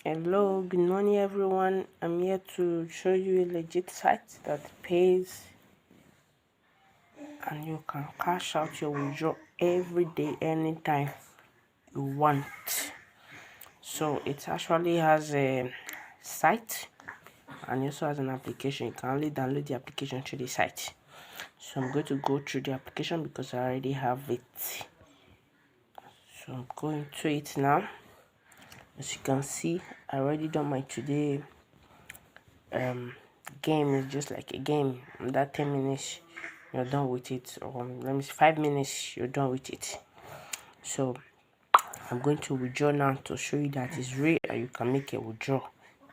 Hello, good morning everyone. I'm here to show you a legit site that pays and you can cash out your withdrawal every day, anytime you want. So it actually has a site and also has an application. You can only download the application through the site. So I'm going to go through the application because I already have it. So I'm going to it now. As you can see, I already done my today game. Is just like a game. In that 10 minutes you're done with it, or let me see, 5 minutes you're done with it. So I'm going to withdraw now to show you that it's real and you can make a withdrawal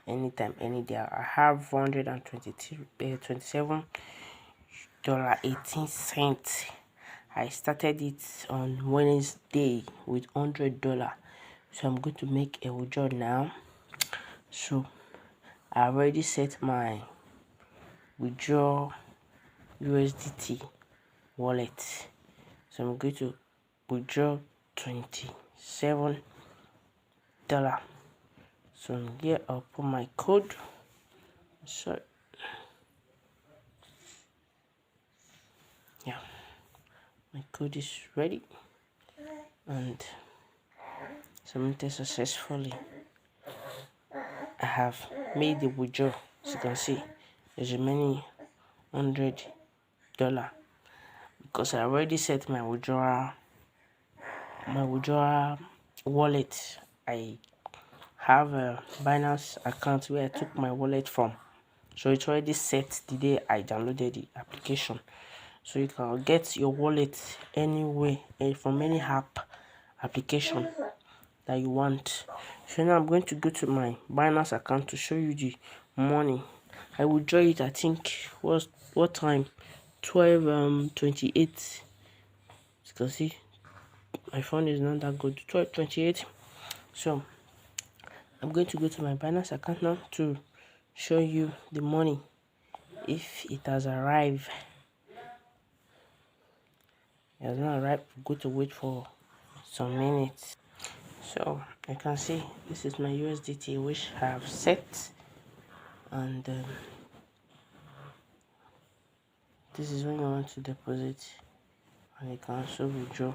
anytime, any day. I have $127.18. I started it on Wednesday with $100. So I'm going to make a withdrawal now. So I already set my withdraw USDT wallet. So I'm going to withdraw $27. So here I'll put my code. So yeah, my code is ready and submitted successfully. I have made the withdrawal. As you can see, there's remaining $100 because I already set my withdrawal wallet. I have a Binance account where I took my wallet from, so it's already set the day I downloaded the application. So you can get your wallet anywhere from any application that you want. So now I'm going to go to my Binance account to show you the money. I will draw it, I think what time, 12:28. You can see my phone is not that good. 12:28. So I'm going to go to my Binance account now to show you the money, if it has arrived. It has not arrived. I'm going to wait for some minutes. So you can see this is my USDT which I have set, and this is when you want to deposit, and you can also withdraw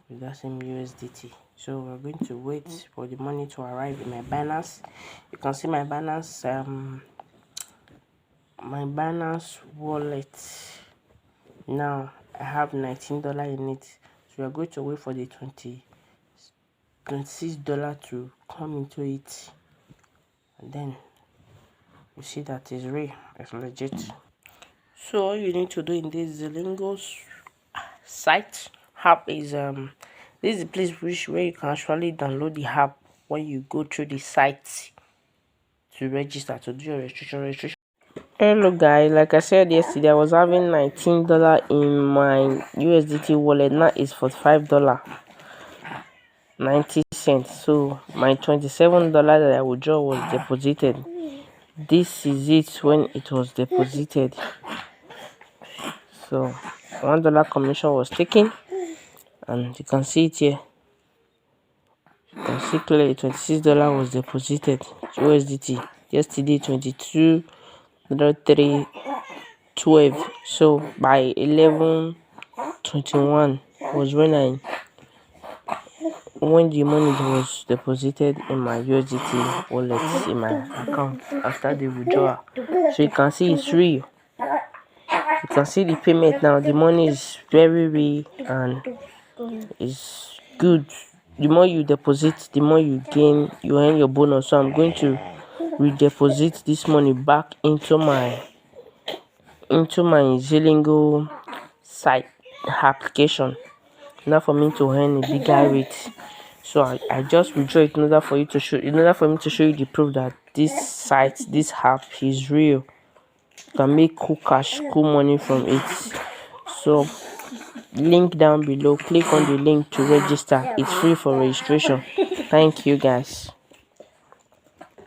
with that same USDT. So we're going to wait for the money to arrive in my Binance. You can see my Binance wallet. Now I have $19 in it. So we're going to wait for the $26 to come into it, and then you see that is real, it's legit. So all you need to do in this Zilingo site app is this is the place where you can actually download the app when you go through the site to register, to do your registration. Hello guys, like I said yesterday, I was having $19 in my USDT wallet. Now it's $45.90. So my $27 that I withdraw was deposited. This is it when it was deposited. So $1 commission was taken, and you can see it here. You can see clearly $26 was deposited USDT yesterday, 22.03.12. So by 11:21 was when the money was deposited in my USDT wallet in my account after the withdrawal. So you can see it's real. You can see the payment now. The money is very real and it's good. The more you deposit, the more you gain, you earn your bonus. So I'm going to redeposit this money back into my Zilingo site application, not for me to earn a bigger rate. So I just withdraw it in order for me to show you the proof that this app is real. You can make cool cash, cool money from it. So link down below, click on the link to register. It's free for registration. Thank you guys.